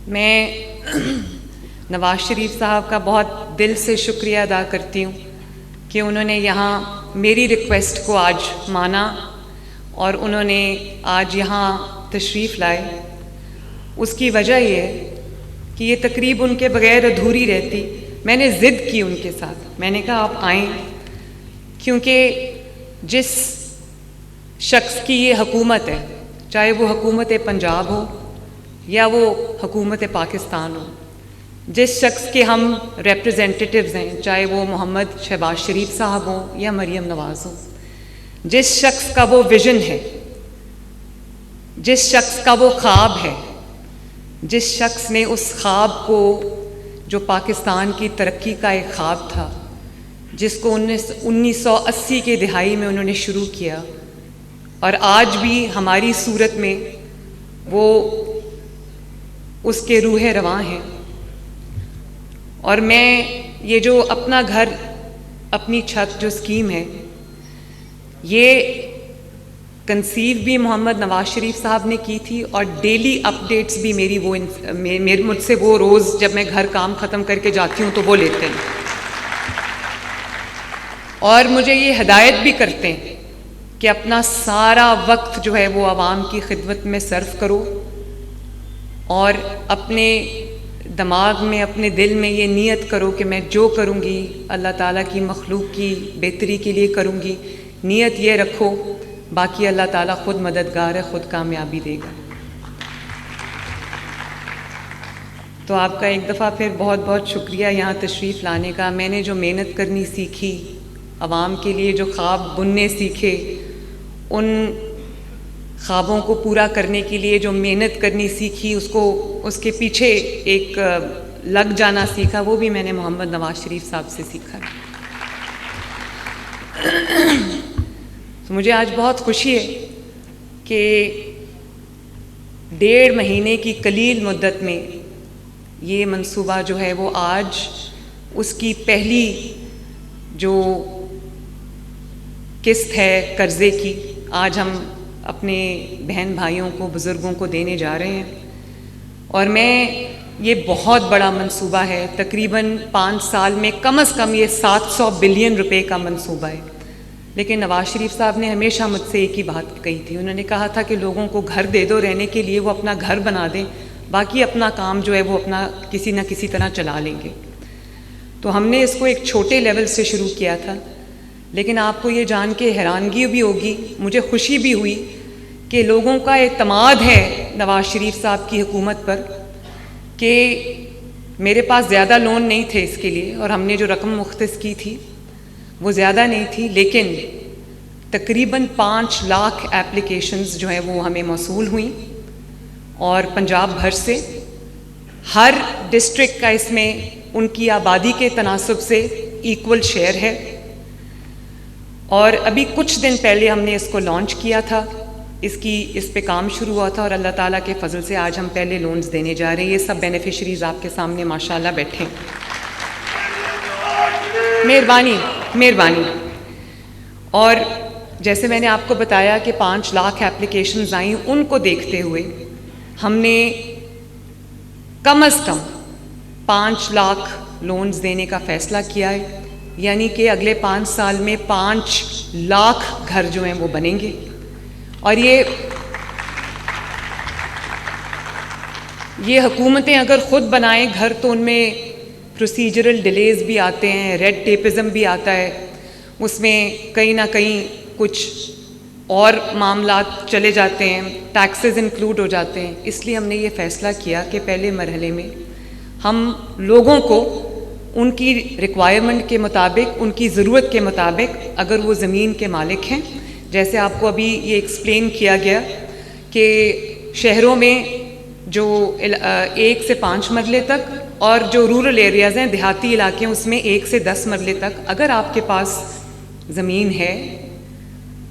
मैं नवाज़ शरीफ साहब का बहुत दिल से शुक्रिया अदा करती हूँ कि उन्होंने यहाँ मेरी रिक्वेस्ट को आज माना और उन्होंने आज यहाँ तशरीफ़ लाए। उसकी वजह ये है कि ये तकरीब उनके बग़ैर अधूरी रहती। मैंने ज़िद की उनके साथ, मैंने कहा आप आएँ, क्योंकि जिस शख्स की ये हुकूमत है, चाहे वो हुकूमत पंजाब हो या वो हुकूमत पाकिस्तान हो, जिस शख्स के हम रिप्रेजेंटेटिव्स हैं, चाहे वो मोहम्मद शहबाज शरीफ साहब हों या मरीम नवाज़ हो, जिस शख्स का वो विज़न है, जिस शख्स का वो ख्वाब है, जिस शख्स ने उस ख्वाब को, जो पाकिस्तान की तरक्की का एक ख्वाब था, जिसको 1980 के दहाई में उन्होंने शुरू किया और आज भी हमारी सूरत में वो उसके रूहे रवां हैं। और मैं ये जो अपना घर अपनी छत जो स्कीम है, ये कंसीव भी मोहम्मद नवाज़ शरीफ साहब ने की थी और डेली अपडेट्स भी मेरी मुझसे वो रोज़ जब मैं घर काम ख़त्म करके जाती हूँ तो वो लेते हैं और मुझे ये हिदायत भी करते हैं कि अपना सारा वक्त जो है वो आवाम की खिदमत में सर्व करो और अपने दिमाग में, अपने दिल में ये नीयत करो कि मैं जो करूँगी अल्लाह ताला की मखलूक की बेहतरी के लिए करूँगी। नीयत ये रखो, बाकी अल्लाह ताला ख़ुद मददगार है, ख़ुद कामयाबी देगा। तो आपका एक दफ़ा फिर बहुत बहुत शुक्रिया यहाँ तशरीफ़ लाने का। मैंने जो मेहनत करनी सीखी, आवाम के लिए जो ख्वाब बुनने सीखे, उन ख्वाबों को पूरा करने के लिए जो मेहनत करनी सीखी, उसके पीछे एक लग जाना सीखा, वो भी मैंने मोहम्मद नवाज़ शरीफ साहब से सीखा। तो मुझे आज बहुत खुशी है कि 1.5 महीने की कलील मुद्दत में ये मंसूबा जो है वो आज उसकी पहली जो किस्त है कर्ज़े की, आज हम अपने बहन भाइयों को, बुज़ुर्गों को देने जा रहे हैं। और ये बहुत बड़ा मंसूबा है, तकरीबन 5 साल में कम से कम ये 700 बिलियन रुपए का मंसूबा है। लेकिन नवाज़ शरीफ साहब ने हमेशा मुझसे एक ही बात कही थी, उन्होंने कहा था कि लोगों को घर दे दो रहने के लिए, वो अपना घर बना दें, बाकी अपना काम जो है वो अपना किसी न किसी तरह चला लेंगे। तो हमने इसको एक छोटे लेवल से शुरू किया था, लेकिन आपको ये जान के हैरानगी भी होगी, मुझे खुशी भी हुई कि लोगों का एतमाद है नवाज़ शरीफ साहब की हुकूमत पर कि मेरे पास ज़्यादा लोन नहीं थे इसके लिए और हमने जो रकम मुख्तस की थी वो ज़्यादा नहीं थी, लेकिन तकरीबन 5 लाख एप्लीकेशंस जो हैं वो हमें मौसूल हुई और पंजाब भर से हर डिस्ट्रिक्ट का इसमें उनकी आबादी के तनासब से इक्वल शेयर है। और अभी कुछ दिन पहले हमने इसको लॉन्च किया था, इस पे काम शुरू हुआ था और अल्लाह ताला के फजल से आज हम पहले लोन्स देने जा रहे हैं। ये सब बेनिफिशरीज आपके सामने माशाल्लाह बैठे हैं। मेहरबानी। और जैसे मैंने आपको बताया कि 5 लाख एप्लीकेशंस आई, उनको देखते हुए हमने कम से कम 5 लाख लोन्स देने का फ़ैसला किया है, यानी कि अगले 5 साल में 5 लाख घर जो हैं वो बनेंगे। और ये हुकूमतें अगर ख़ुद बनाएं घर तो उनमें प्रोसीजरल डिलेज़ भी आते हैं, रेड टेपिज़म भी आता है, उसमें कहीं ना कहीं कुछ और मामलात चले जाते हैं, टैक्सेस इंक्लूड हो जाते हैं। इसलिए हमने ये फ़ैसला किया कि पहले मरहले में हम लोगों को उनकी रिक्वायरमेंट के मुताबिक, उनकी ज़रूरत के मुताबिक, अगर वो ज़मीन के मालिक हैं, जैसे आपको अभी ये एक्सप्लेन किया गया कि शहरों में जो 1 से 5 मरले तक और जो रूरल एरियाज़ हैं, देहाती इलाके हैं, उसमें 1 से 10 मरले तक अगर आपके पास ज़मीन है,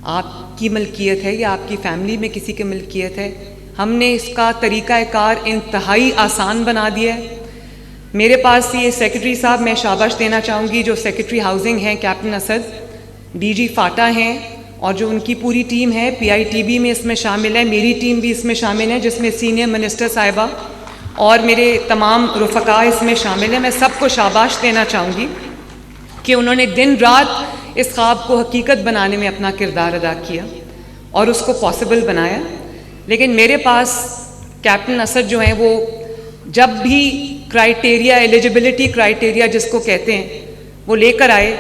आपकी मलकियत है या आपकी फ़ैमिली में किसी की मलकियत है, हमने इसका तरीक़ाकार इंतहाई आसान बना दिया है। मेरे पास ये सेक्रेटरी साहब, मैं शाबाश देना चाहूँगी, जो सेक्रेटरी हाउसिंग हैं कैप्टन असद, डीजी फाटा हैं और जो उनकी पूरी टीम है, PITB में इसमें शामिल है, मेरी टीम भी इसमें शामिल है जिसमें सीनियर मिनिस्टर साहिबा और मेरे तमाम रुफ़क़ा इसमें शामिल हैं। मैं सबको शाबाश देना चाहूँगी कि उन्होंने दिन रात इस ख्वाब को हकीकत बनाने में अपना किरदार अदा किया और उसको पॉसिबल बनाया। लेकिन मेरे पास कैप्टन असद जो हैं, वो जब भी क्राइटेरिया, एलिजिबिलिटी क्राइटेरिया जिसको कहते हैं, वो लेकर आए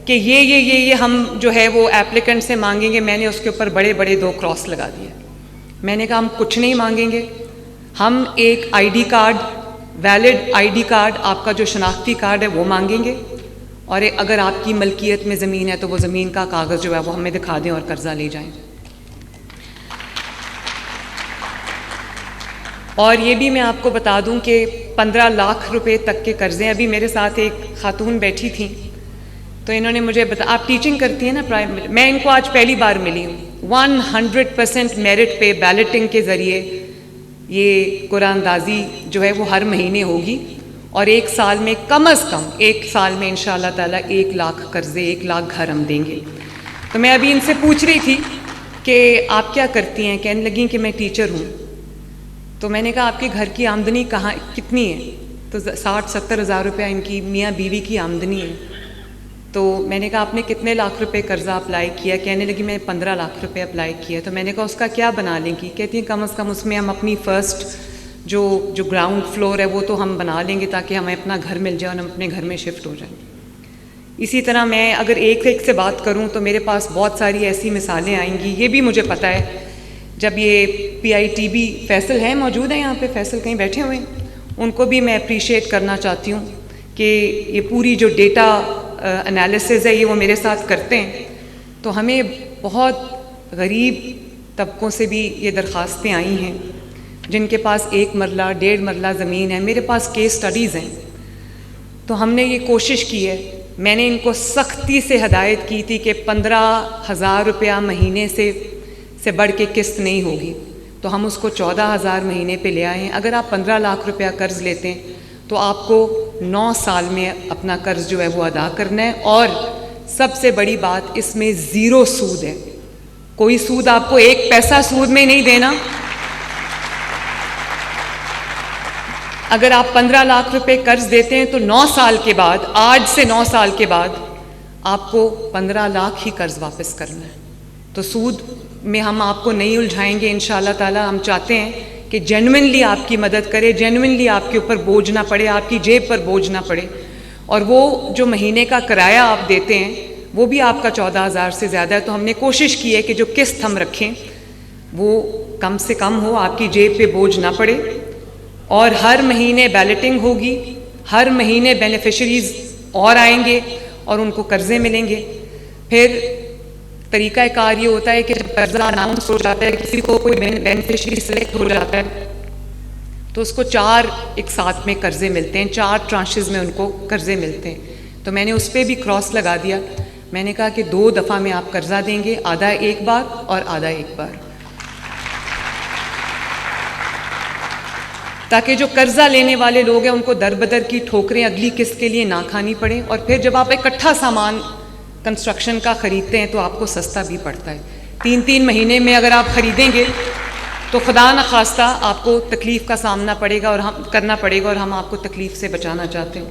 कि ये हम जो है वो एप्लीकेंट से मांगेंगे, मैंने उसके ऊपर बड़े बड़े 2 क्रॉस लगा दिए। मैंने कहा हम कुछ नहीं मांगेंगे, हम एक ID card, valid ID card, आपका जो शनाख्ती कार्ड है वो मांगेंगे, और अगर आपकी मलकियत में ज़मीन है तो वो ज़मीन का कागज़ जो है वो हमें दिखा दें और कर्ज़ा ले जाएं। और ये भी मैं आपको बता दूं कि 15 लाख रुपए तक के कर्ज़े, अभी मेरे साथ एक खातून बैठी थी तो इन्होंने मुझे आप टीचिंग करती हैं ना प्राइमरी, मैं इनको आज पहली बार मिली हूँ। 100% मेरिट पे बैलेटिंग के ज़रिए ये कुरानदाजी जो है वो हर महीने होगी, और 1 साल में कम अज़ कम 1 साल में इंशाअल्लाह ताला 1 लाख कर्ज़े, 1 लाख घर हम देंगे। तो मैं अभी इनसे पूछ रही थी कि आप क्या करती हैं, कहने लगी कि मैं टीचर हूँ। तो मैंने कहा आपके घर की आमदनी कहाँ कितनी है, तो 60-70 हज़ार रुपया इनकी मियाँ बीवी की आमदनी है। तो मैंने कहा आपने कितने लाख रुपए कर्ज़ा अप्लाई किया, कहने लगी मैं 15 लाख रुपए अप्लाई किया। तो मैंने कहा उसका क्या बना लेंगी, कहती है कम से कम उसमें हम अपनी फ़र्स्ट जो ग्राउंड फ्लोर है वो तो हम बना लेंगे ताकि हमें अपना घर मिल जाए और हम अपने घर में शिफ्ट हो जाएं। इसी तरह मैं अगर एक से बात करूं तो मेरे पास बहुत सारी ऐसी मिसालें आएंगी। ये भी मुझे पता है, जब ये PITB फैसल हैं, मौजूद हैं यहाँ पे, फैसल कहीं बैठे हुए हैं, उनको भी मैं अप्रीशिएट करना चाहती हूँ कि ये पूरी जो डेटा एनालिसिस है ये वो मेरे साथ करते हैं। तो हमें बहुत गरीब तबकों से भी ये दरख्वास्तें आई हैं जिनके पास 1 मरला 1.5 मरला ज़मीन है। मेरे पास केस स्टडीज़ हैं। तो हमने ये कोशिश की है, मैंने इनको सख्ती से हदायत की थी कि 15,000 रुपया महीने से बढ़ के किस्त नहीं होगी, तो हम उसको 14,000 महीने पे ले आए हैं। अगर आप 15 लाख रुपया कर्ज़ लेते हैं तो आपको 9 साल में अपना कर्ज़ जो है वो अदा करना है, और सबसे बड़ी बात इसमें ज़ीरो सूद है। कोई सूद, आपको 1 पैसा सूद में नहीं देना। अगर आप 15 लाख रुपए कर्ज़ देते हैं तो 9 साल के बाद, आज से 9 साल के बाद आपको 15 लाख ही कर्ज़ वापस करना है। तो सूद में हम आपको नहीं उलझाएंगे इंशाअल्लाह ताला। हम चाहते हैं कि जेन्युइनली आपकी मदद करे, जेन्युइनली आपके ऊपर बोझ ना पड़े, आपकी जेब पर बोझ ना पड़े, और वो जो महीने का किराया आप देते हैं वो भी आपका 14,000 से ज़्यादा है। तो हमने कोशिश की है कि जो किस्त हम रखें वो कम से कम हो, आपकी जेब पे बोझ ना पड़े, और हर महीने बैलेटिंग होगी, हर महीने बेनिफिशरीज़ और आएंगे और उनको कर्ज़े मिलेंगे। फिर तरीक़ा कार ये होता है कि जब कर्ज़ा अनाउंस हो जाता है, किसी को कोई बेनिफिशरी सिलेक्ट हो जाता है, तो उसको 4 एक साथ में कर्ज़े मिलते हैं, 4 ट्रांशेस में उनको कर्ज़े मिलते हैं। तो मैंने उस पर भी क्रॉस लगा दिया। मैंने कहा कि 2 दफ़ा में आप कर्ज़ा देंगे, आधा एक बार और आधा एक बार, ताकि जो कर्ज़ा लेने वाले लोग हैं उनको दर बदर की ठोकरें अगली किस्त के लिए ना खानी पड़े। और फिर जब आप इकट्ठा सामान कंस्ट्रक्शन का ख़रीदते हैं तो आपको सस्ता भी पड़ता है। 3-3 महीने में अगर आप ख़रीदेंगे तो खुदा न खास्ता आपको तकलीफ़ का सामना पड़ेगा और हम करना पड़ेगा, और हम आपको तकलीफ़ से बचाना चाहते हैं।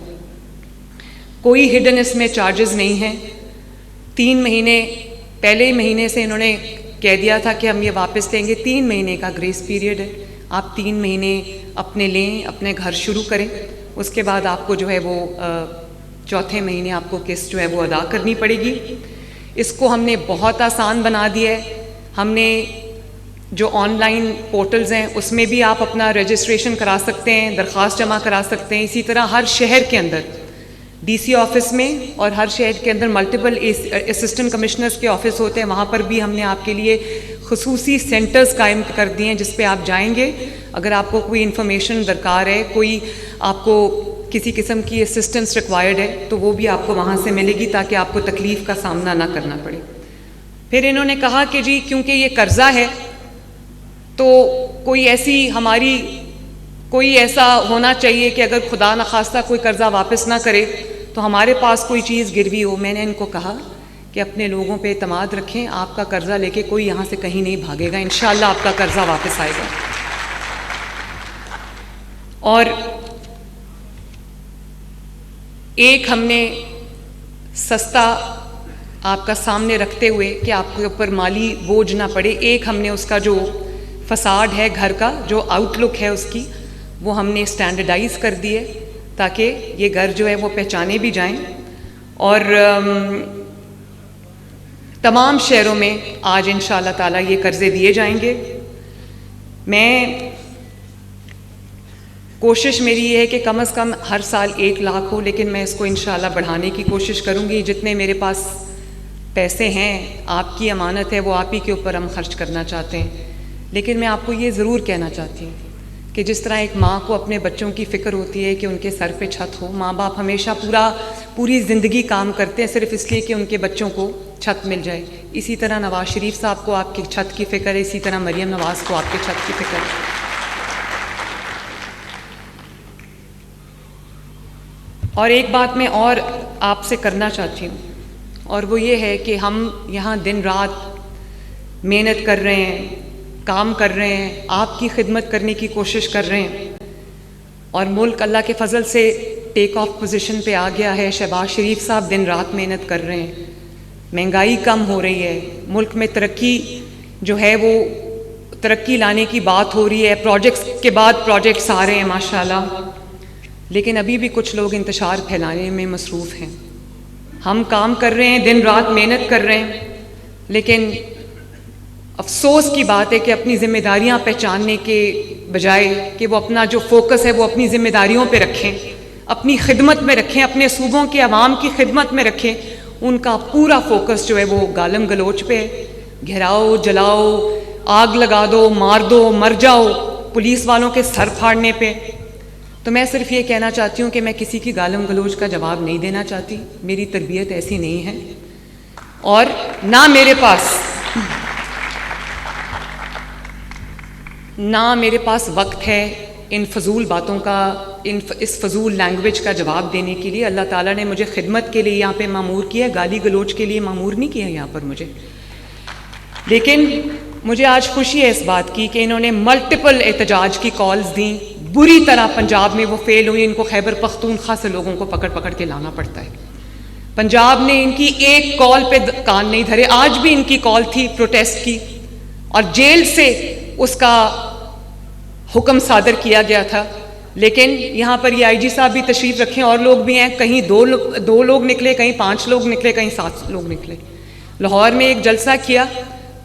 कोई हिडन इसमें चार्जेस नहीं हैं। 3 महीने पहले महीने से इन्होंने कह दिया था कि हम ये वापस लेंगे। 3 महीने का ग्रेस पीरियड है, आप 3 महीने अपने लें, अपने घर शुरू करें, उसके बाद आपको जो है वो 4थे महीने आपको किस्त जो है वो अदा करनी पड़ेगी। इसको हमने बहुत आसान बना दिया है। हमने जो ऑनलाइन पोर्टल्स हैं उसमें भी आप अपना रजिस्ट्रेशन करा सकते हैं, दरख्वास्त जमा करा सकते हैं। इसी तरह हर शहर के अंदर DC ऑफिस में और हर शहर के अंदर मल्टीपल असिस्टेंट कमिश्नर्स के ऑफिस होते हैं, वहाँ पर भी हमने आपके लिए खुसूसी सेंटर्स कायम कर दिए हैं जिस पे आप जाएंगे। अगर आपको कोई इन्फॉर्मेशन दरकार है, कोई आपको किसी किस्म की असिस्टेंस रिक्वायर्ड है, तो वो भी आपको वहाँ से मिलेगी ताकि आपको तकलीफ़ का सामना ना करना पड़े। फिर इन्होंने कहा कि जी क्योंकि ये कर्ज़ा है तो कोई ऐसा होना चाहिए कि अगर खुदा न खास्ता कोई कर्ज़ा वापस ना करे तो हमारे पास कोई चीज़ गिरवी हो। मैंने इनको कहा कि अपने लोगों पे एतमाद रखें, आपका कर्ज़ा लेके कोई यहाँ से कहीं नहीं भागेगा, इंशाअल्लाह आपका कर्ज़ा वापस आएगा। और एक हमने सस्ता आपका सामने रखते हुए कि आपके ऊपर माली बोझ ना पड़े, एक हमने उसका जो फसाड है घर का, जो आउटलुक है उसकी, वो हमने स्टैंडर्डाइज कर दी है ताकि ये घर जो है वो पहचाने भी जाएं। और तमाम शहरों में आज इंशाअल्लाह ताला ये कर्ज़े दिए जाएंगे। मैं कोशिश मेरी ये है कि कम से कम हर साल 1 लाख हो, लेकिन मैं इसको इंशाअल्लाह बढ़ाने की कोशिश करूँगी। जितने मेरे पास पैसे हैं, आपकी अमानत है, वो आप ही के ऊपर हम खर्च करना चाहते हैं। लेकिन मैं आपको ये ज़रूर कहना चाहती हूँ कि जिस तरह एक माँ को अपने बच्चों की फ़िक्र होती है कि उनके सर पे छत हो, माँ बाप हमेशा पूरी ज़िंदगी काम करते हैं सिर्फ इसलिए कि उनके बच्चों को छत मिल जाए। इसी तरह नवाज़ शरीफ साहब को आपकी छत की फ़िक्र है, इसी तरह मरियम नवाज़ को आपके छत की फ़िक्र है। और एक बात मैं और आपसे करना चाहती हूँ, और वो ये है कि हम यहाँ दिन रात मेहनत कर रहे हैं, काम कर रहे हैं, आपकी खिदमत करने की कोशिश कर रहे हैं, और मुल्क अल्लाह के फजल से टेक ऑफ पोजीशन पे आ गया है। शहबाज शरीफ साहब दिन रात मेहनत कर रहे हैं, महंगाई कम हो रही है, मुल्क में तरक्की जो है वो तरक्की लाने की बात हो रही है, प्रोजेक्ट्स के बाद प्रोजेक्ट्स आ रहे हैं माशाल्लाह। लेकिन अभी भी कुछ लोग इंतशार फैलाने में मसरूफ़ हैं। हम काम कर रहे हैं, दिन रात मेहनत कर रहे हैं, लेकिन अफसोस की बात है कि अपनी ज़िम्मेदारियां पहचानने के बजाय कि वो अपना जो फोकस है वो अपनी ज़िम्मेदारियों पे रखें, अपनी खिदमत में रखें, अपने सूबों के अवाम की खिदमत में रखें, उनका पूरा फोकस जो है वो गालम गलोच पे है। घेराओ, जलाओ, आग लगा दो, मार दो, मर जाओ, पुलिस वालों के सर फाड़ने पे। तो मैं सिर्फ ये कहना चाहती हूँ कि मैं किसी की गालम गलोच का जवाब नहीं देना चाहती, मेरी तरबियत ऐसी नहीं है, और ना मेरे पास वक्त है इन फजूल बातों का, इस फजूल लैंग्वेज का जवाब देने के लिए। अल्लाह ताला ने मुझे खिदमत के लिए यहाँ पे मामूर किया, गाली गलोच के लिए मामूर नहीं किया यहाँ पर मुझे। लेकिन मुझे आज खुशी है इस बात की कि इन्होंने मल्टीपल एहतजाज की कॉल्स दी, बुरी तरह पंजाब में वो फेल हुई। इनको खैबर पख्तूनख्वा से लोगों को पकड़ पकड़ के लाना पड़ता है। पंजाब ने इनकी एक कॉल पे कान नहीं धरे। आज भी इनकी कॉल थी प्रोटेस्ट की, और जेल से उसका हुक्म सादर किया गया था। लेकिन यहाँ पर ये आईजी साहब भी तशरीफ़ रखें, और लोग भी हैं, कहीं दो लोग निकले, कहीं 5 लोग निकले, कहीं 7 लोग निकले। लाहौर में एक जलसा किया,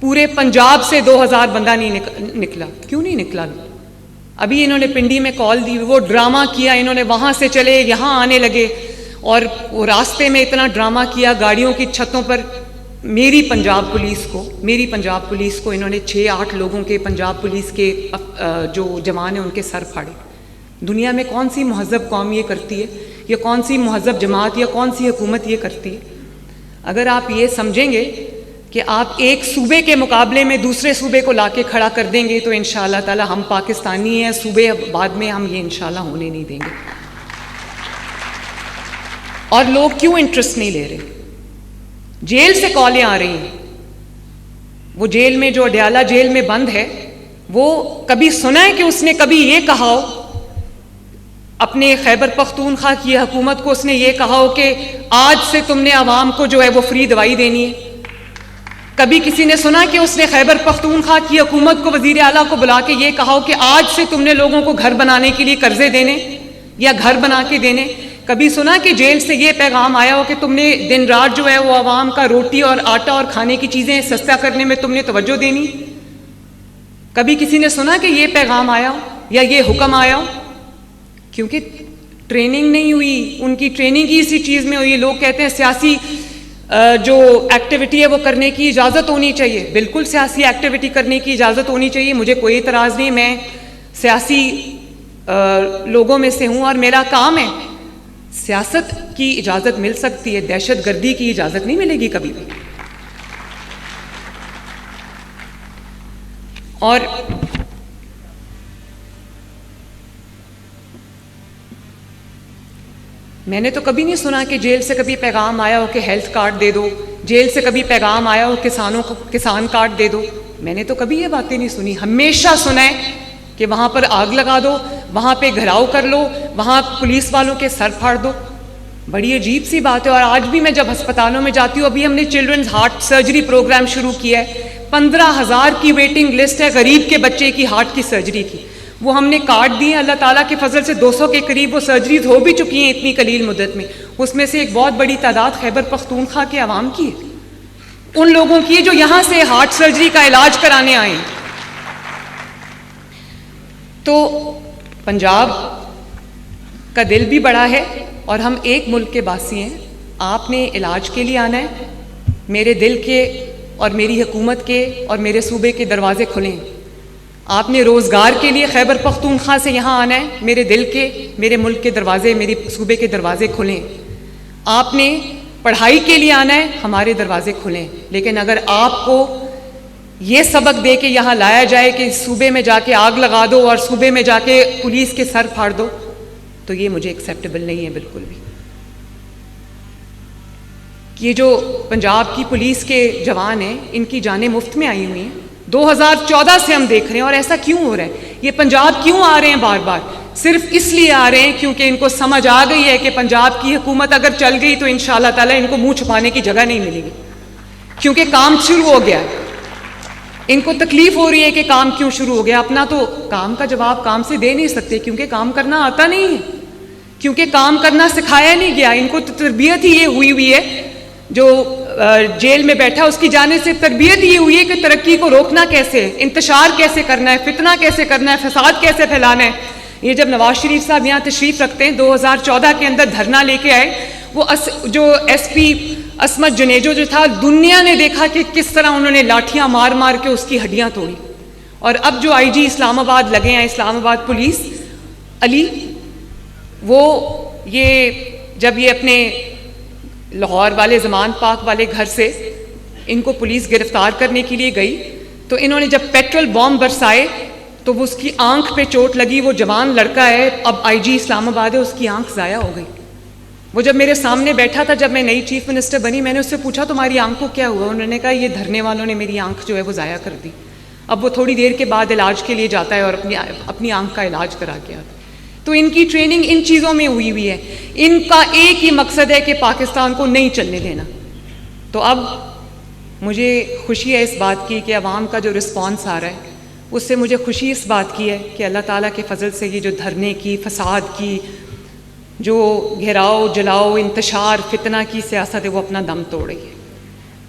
पूरे पंजाब से 2000 बंदा नहीं निकला। क्यों नहीं निकला? अभी इन्होंने पिंडी में कॉल दी, वो ड्रामा किया, इन्होंने वहाँ से चले यहाँ आने लगे, और वो रास्ते में इतना ड्रामा किया गाड़ियों की छतों पर। मेरी पंजाब पुलिस को इन्होंने 6-8 लोगों के पंजाब पुलिस के जो जवान हैं उनके सर फाड़े। दुनिया में कौन सी महज़ब कौम ये करती है, या कौन सी महज़ब जमात या कौन सी हुकूमत ये करती है? अगर आप ये समझेंगे कि आप एक सूबे के मुकाबले में दूसरे सूबे को लाके खड़ा कर देंगे, तो इंशाअल्लाह ताला हम पाकिस्तानी हैं, सूबे बाद में हम ये इंशाअल्लाह होने नहीं देंगे। और लोग क्यों इंटरेस्ट नहीं ले रहे? जेल से कॉलें आ रही हैं। वो जेल में, जो अडयाला जेल में बंद है, वो कभी सुना है कि उसने कभी ये कहा हो अपने खैबर पख्तूनख्वा की हुकूमत को, उसने ये कहा हो कि आज से तुमने आवाम को जो है वो फ्री दवाई देनी है? कभी किसी ने सुना कि उसने खैबर पख्तूनख्वा की हुकूमत को, वजीर आला को बुला के ये कहा हो कि आज से तुमने लोगों को घर बनाने के लिए कर्जे देने या घर बना के देने? कभी सुना कि जेल से ये पैगाम आया हो कि तुमने दिन रात जो है वो आवाम का रोटी और आटा और खाने की चीज़ें सस्ता करने में तुमने तवज्जो देनी? कभी किसी ने सुना कि ये पैगाम आया हो या ये हुक्म आया हो? क्योंकि ट्रेनिंग नहीं हुई, उनकी ट्रेनिंग ही इसी चीज़ में हुई। लोग कहते हैं सियासी जो एक्टिविटी है वो करने की इजाज़त होनी चाहिए। बिल्कुल सियासी एक्टिविटी करने की इजाज़त होनी चाहिए, मुझे कोई एतराज़ नहीं। मैं सियासी लोगों में से हूँ और मेरा काम है। सियासत की इजाज़त मिल सकती है, दहशत गर्दी की इजाज़त नहीं मिलेगी कभी भी। और मैंने तो कभी नहीं सुना कि जेल से कभी पैगाम आया हो कि हेल्थ कार्ड दे दो, जेल से कभी पैगाम आया हो किसानों को किसान कार्ड दे दो। मैंने तो कभी ये बातें नहीं सुनी। हमेशा सुना है कि वहाँ पर आग लगा दो, वहाँ पे घेराव कर लो, वहाँ पुलिस वालों के सर फाड़ दो। बड़ी अजीब सी बात है। और आज भी मैं जब अस्पतालों में जाती हूँ, अभी हमने चिल्ड्रंस हार्ट सर्जरी प्रोग्राम शुरू किया है, 15,000 की वेटिंग लिस्ट है गरीब के बच्चे की हार्ट की सर्जरी की। वो हमने कार्ड दिए, अल्लाह ताला के फजल से 200 के करीब वो सर्जरीज हो भी चुकी हैं इतनी कलील मुद्दत में। उसमें से एक बहुत बड़ी तादाद खैबर पख्तूनख्वा के अवाम की है, उन लोगों की जो यहाँ से हार्ट सर्जरी का इलाज कराने आए। तो पंजाब का दिल भी बड़ा है और हम एक मुल्क के वासी हैं। आपने इलाज के लिए आना है, मेरे दिल के और मेरी हुकूमत के और मेरे सूबे के दरवाजे खुले हैं। आपने रोज़गार के लिए खैबर पख्तूनख्वा से यहाँ आना है, मेरे दिल के, मेरे मुल्क के दरवाजे, मेरे सूबे के दरवाजे खुले हैं। आपने पढ़ाई के लिए आना है, हमारे दरवाजे खुले हैं। लेकिन अगर आपको ये सबक दे के यहाँ लाया जाए कि सूबे में जाके आग लगा दो और सूबे में जाके पुलिस के सर फाड़ दो, तो ये मुझे एक्सेप्टेबल नहीं है बिल्कुल भी। ये जो पंजाब की पुलिस के जवान हैं, इनकी जानें मुफ्त में आई हुई हैं। 2014 से हम देख रहे हैं। और ऐसा क्यों हो रहा है? ये पंजाब क्यों आ रहे हैं बार बार? सिर्फ इसलिए आ रहे हैं क्योंकि इनको समझ आ गई है कि पंजाब की हुकूमत अगर चल गई तो इंशाअल्लाह ताला इनको मुंह छुपाने की जगह नहीं मिलेगी, क्योंकि काम शुरू हो गया है। इनको तकलीफ हो रही है कि काम क्यों शुरू हो गया। अपना तो काम का जवाब काम से दे नहीं सकते, क्योंकि काम करना आता नहीं है, क्योंकि काम करना सिखाया नहीं गया। इनको तो तरबियत ही ये हुई है, जो जेल में बैठा उसकी जाने से तरबियत ये हुई है कि तरक्की को रोकना कैसे है, इंतशार कैसे करना है, फितना कैसे करना है, फसाद कैसे फैलाना है। ये जब नवाज शरीफ साहब यहाँ तशरीफ रखते हैं, 2014 के अंदर धरना लेके आए, वो जो SP असमत जुनेजो जो था, दुनिया ने देखा कि किस तरह उन्होंने लाठियाँ मार मार के उसकी हड्डियाँ तोड़ी। और अब जो IG इस्लामाबाद लगे हैं, इस्लामाबाद पुलिस अली, वो ये जब ये अपने लाहौर वाले ज़मान पाक वाले घर से इनको पुलिस गिरफ्तार करने के लिए गई, तो इन्होंने जब पेट्रोल बॉम्ब बरसाए तो वो उसकी आंख पे चोट लगी। वो जवान लड़का है, अब IG इस्लामाबाद है, उसकी आंख ज़ाया हो गई। वो जब मेरे सामने बैठा था, जब मैं नई चीफ मिनिस्टर बनी, मैंने उससे पूछा तुम्हारी आंख को क्या हुआ? उन्होंने कहा ये धरने वालों ने मेरी आंख जो है वो ज़ाया कर दी। अब वो थोड़ी देर के बाद इलाज के लिए जाता है और अपनी आंख का इलाज करा के आता है। तो इनकी ट्रेनिंग इन चीज़ों में हुई हुई है। इनका एक ही मकसद है कि पाकिस्तान को नहीं चलने देना। तो अब मुझे खुशी है इस बात की कि अवाम का जो रिस्पॉन्स आ रहा है, उससे मुझे खुशी इस बात की है कि अल्लाह ताला के फजल से ये जो धरने की, फसाद की, जो घेराव जलाओ, इंतशार, फितना की सियासत है, वो अपना दम तोड़ रही है।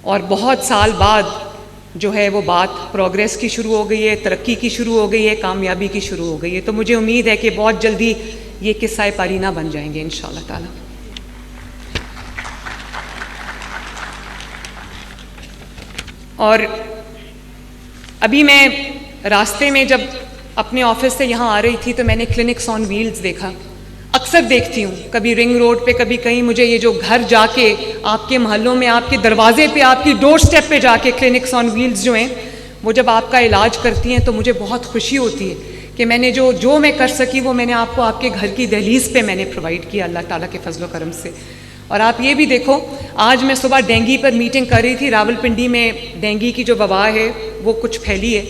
और बहुत साल बाद जो है वो बात प्रोग्रेस की शुरू हो गई है, तरक्की की शुरू हो गई है, कामयाबी की शुरू हो गई है। तो मुझे उम्मीद है कि बहुत जल्दी ये किस्सा पारीना बन जाएंगे इंशाअल्लाह ताला। और अभी मैं रास्ते में जब अपने ऑफिस से यहाँ आ रही थी तो मैंने क्लिनिक्स ऑन व्हील्स देखा। अक्सर देखती हूँ, कभी रिंग रोड पे, कभी कहीं। मुझे ये जो घर जाके आपके मोहल्लों में, आपके दरवाजे पे, आपकी डोर स्टेप पे जाके क्लिनिक्स ऑन व्हील्स जो हैं वो जब आपका इलाज करती हैं, तो मुझे बहुत खुशी होती है कि मैंने जो मैं कर सकी वो मैंने आपको आपके घर की दहलीज पे मैंने प्रोवाइड किया अल्लाह ताला के फजलो करम से। और आप ये भी देखो, आज मैं सुबह डेंगू पर मीटिंग कर रही थी। रावलपिंडी में डेंगू की जो वबा है वो कुछ फैली है,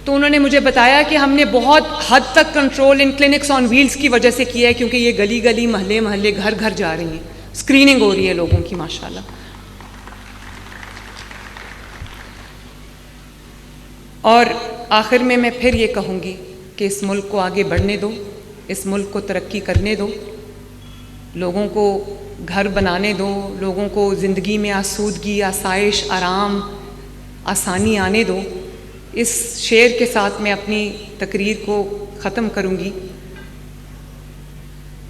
तो उन्होंने मुझे बताया कि हमने बहुत हद तक control in clinics on wheels की वजह से किया है, क्योंकि ये गली गली, महल्ले महल्ले, घर घर जा रही हैं, स्क्रीनिंग हो रही है लोगों की माशाल्लाह। और आखिर में मैं फिर ये कहूँगी कि इस मुल्क को आगे बढ़ने दो, इस मुल्क को तरक्की करने दो, लोगों को घर बनाने दो, लोगों को ज़िंदगी में आसूदगी, आसाइश, आराम, आसानी आने दो। इस शेर के साथ मैं अपनी तकरीर को ख़त्म करूँगी।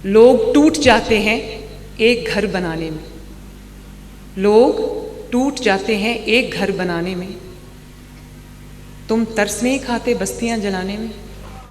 लोग टूट जाते हैं एक घर बनाने में, लोग टूट जाते हैं एक घर बनाने में। तुम तरस नहीं खाते बस्तियाँ जलाने में?